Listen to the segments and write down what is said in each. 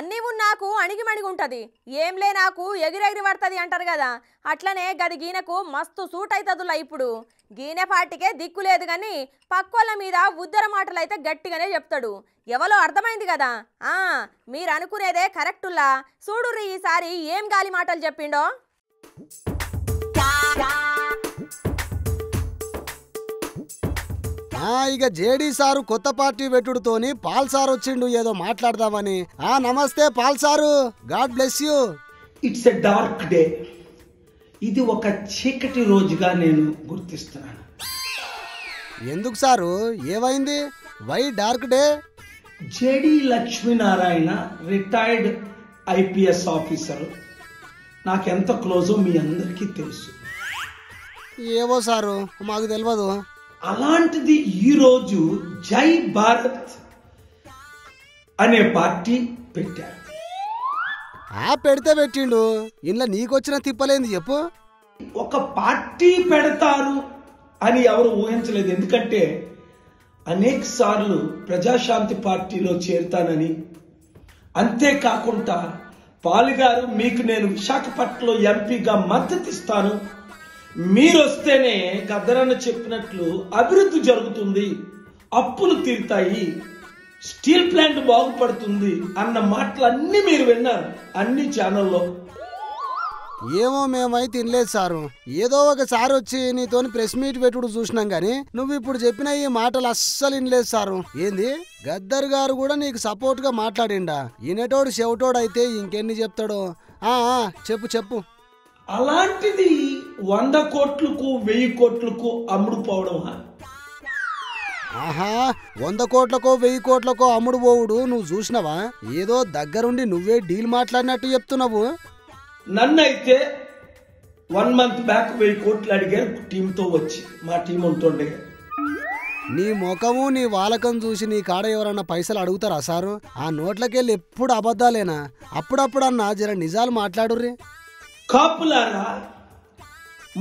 అన్నీ నాకు అణిగిమణిగి ఉంటుంది, ఏంలే నాకు ఎగిరెగిరి పడుతుంది అంటారు కదా, అట్లనే గది గీనకు మస్తు సూట్ అవుతుందిలా. ఇప్పుడు గీనె పార్టీకే దిక్కు లేదు కానీ పక్కోళ్ళ మీద ఉద్దర మాటలు అయితే గట్టిగానే చెప్తాడు. ఎవరో అర్థమైంది కదా. మీరు అనుకునేదే కరెక్టుల్లా. చూడుర్రి ఈసారి ఏం గాలి మాటలు చెప్పిండో. ఇక జేడీ సారు కొత్త పార్టీ పెట్టుడుతోని పాల్ సార్ వచ్చిండు ఏదో మాట్లాడదామని. నమస్తే Paul sir, God bless you. It's a dark day. ఇది ఒక చీకటి రోజుగా నేను గుర్తిస్తున్నాను. ఎందుకు సారు, ఏమైంది? Why dark day? JD Lakshminarayana retired IPS officer, నాకెంత క్లోజో మీ అందరికీ తెలుసు. ఏవో సారు, మాకు తెలియదు. అలాంటిది ఈరోజు జై భారత్ అనే పార్టీ పెట్టారు. పెడితే పెట్టిండు, ఇంట్లో నీకొచ్చిన తిప్పలేంది చెప్పు. ఒక పార్టీ పెడతారు అని ఎవరు ఊహించలేదు. ఎందుకంటే అనేక సార్లు ప్రజాశాంతి పార్టీలో చేరుతానని, అంతేకాకుండా పాలుగారు మీకు నేను విశాఖపట్నంలో ఎంపీగా మద్దతు ఇస్తాను, మీరొస్తేనే గద్దరన్న చెప్పినట్లు అభివృద్ధి జరుగుతుంది, అప్పులు తీరుతాయి, స్టీల్ ప్లాంట్ బాగుపడుతుంది అన్న మాటలన్నీ మీరు విన్నారు అన్ని ఛానల్లో. ఏమో మేమైతే తినలేదు సారు. ఏదో ఒకసారి వచ్చి నీతోని ప్రెస్ మీట్ పెట్టుడు చూసినాం గానీ నువ్వు ఇప్పుడు చెప్పిన ఈ మాటలు అస్సలు వినలేదు సారు. ఏంది, గద్దర్ గారు కూడా నీకు సపోర్ట్ గా మాట్లాడిండా? ఈనటోడు చెవిటోడు అయితే ఇంకెన్ని చెప్తాడో. చెప్పు చెప్పు. అలాంటిది 100 కోట్లకు 1000 కోట్లకు అమ్ముడుపోవడమా? 100 కోట్లకో 1000 కోట్లకో అమ్ముడు పోవుడు నువ్వు చూసినావా? ఏదో దగ్గరుండి నువ్వే డీల్ మాట్లాడినట్టు చెప్తున్నావు. నన్నైతే 1 మంత్ బ్యాక్ 1000 కోట్లు అడిగారు టీంతో వచ్చి, మా టీం ఉంటుండే. నీ ముఖము నీ వాలకం చూసి నీ కాడ ఎవరన్నా పైసలు అడుగుతారా సారు? ఆ నోట్లకెళ్ళి ఎప్పుడు అబద్ధాలేనా? అప్పుడప్పుడన్నా జర నిజాలు మాట్లాడుర్రి. కాపులారా,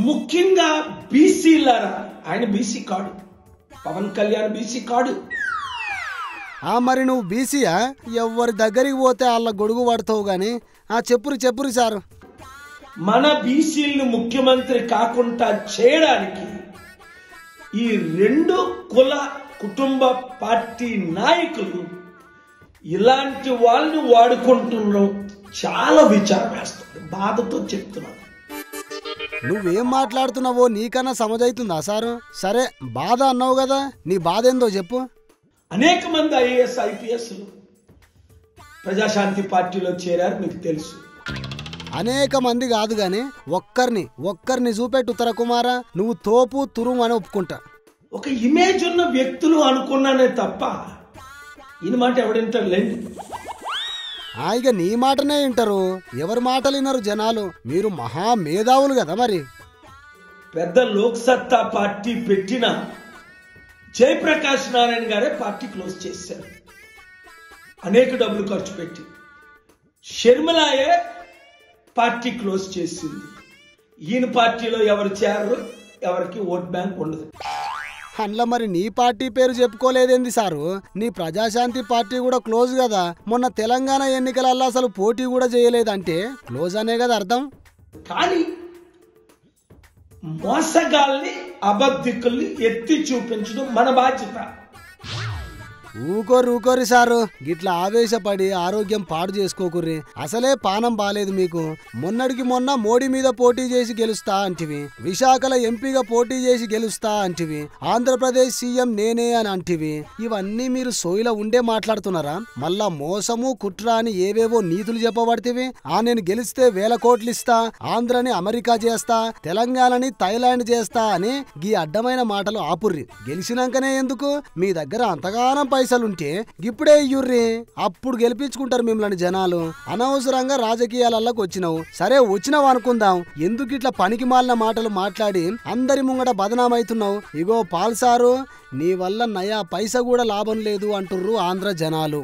ముఖ్యంగా బీసీలారా, ఆయన బీసీ కాడు, పవన్ కళ్యాణ్ బీసీ కాడు. మరి నువ్వు బీసీయా? ఎవరి దగ్గరికి పోతే వాళ్ళ గొడుగు పడతావు గాని. చెప్పురు సారు. మన బీసీలను ముఖ్యమంత్రి కాకుండా చేయడానికి ఈ 2 కుల కుటుంబ పార్టీ నాయకులు ఇలాంటి వాళ్ళని వాడుకుంటున్నాం. చాలా విచారం వేస్తుంది, బాధతో చెప్తున్నాను. నువ్వేం మాట్లాడుతున్నావో నీకన్నా సమజైతుందా సారు? సరే, బాధ అన్నావు కదా, నీ బాధ ఏందో చెప్పు. అనేక మంది ఐఏఎస్ ఐపీఎస్లు ప్రజాశాంతి పార్టీలో చేరారు, మీకు తెలుసు. అనేక మంది కాదు గాని ఒక్కరిని చూపెట్టు ఉత్తరకుమార, నువ్వు తోపు తురుము అని ఒప్పుకుంటా. ఒక ఇమేజ్ ఉన్న వ్యక్తులు అనుకున్నానే తప్ప ఈయన మాట ఎవడింటారులేండి. ఇక నీ మాటనే వింటారు, ఎవరి మాటలు వినరు జనాలు. మీరు మహా మేధావులు కదా. మరి పెద్ద లోక్సత్తా పార్టీ పెట్టిన జయప్రకాష్ నారాయణ గారే పార్టీ క్లోజ్ చేశారు, అనేక డబ్బులు ఖర్చు పెట్టి. షర్మిలాయే పార్టీ క్లోజ్ చేసింది. ఈయన పార్టీలో ఎవరు చేరరు, ఎవరికి ఓట్ బ్యాంక్ ఉండదు. అందులో మరి నీ పార్టీ పేరు చెప్పుకోలేదేంది సారు? నీ ప్రజాశాంతి పార్టీ కూడా క్లోజ్ కదా. మొన్న తెలంగాణ ఎన్నికలలో అసలు పోటీ కూడా చేయలేదంటే క్లోజ్ అనే కదా అర్థం. కానీ మోసగాల్ని అబద్ధికుల్ని ఎత్తి చూపించడం మన బాధ్యత. ఊకోరి సారు, గిట్లా ఆవేశపడి ఆరోగ్యం పాడు చేసుకోకుర్రి. అసలే పానం బాలేదు మీకు. మొన్నటికి మొన్న మోడీ మీద పోటీ చేసి గెలుస్తా అంటివి, విశాఖల ఎంపీగా పోటీ చేసి గెలుస్తా అంటివి, ఆంధ్రప్రదేశ్ సీఎం నేనే అని అంటివి. ఇవన్నీ మీరు సోయిలో ఉండే మాట్లాడుతున్నారా? మళ్ళా మోసము కుట్ర అని ఏవేవో నీతులు చెప్పబడితివి. నేను గెలిస్తే 1000 కోట్లు ఇస్తా, ఆంధ్రని అమెరికా చేస్తా, తెలంగాణని థైలాండ్ చేస్తా అని గీ అడ్డమైన మాటలు ఆపుర్రి. గెలిచినాకనే ఎందుకు? మీ దగ్గర అంతగానం పైసలుంటే ఇప్పుడే ఇయ్యుర్రి, అప్పుడు గెలిపించుకుంటారు మిమ్మల్ని జనాలు. అనవసరంగా రాజకీయాలకు వచ్చినావు. సరే వచ్చినావు అనుకుందాం, ఎందుకు ఇట్లా పనికి మాలిన మాటలు మాట్లాడి అందరి ముంగట బదనామైతున్నావు? ఇగో పాల్ సారు, నీ వల్ల నయా పైసా కూడా లాభం లేదు అంటుర్రు ఆంధ్ర జనాలు.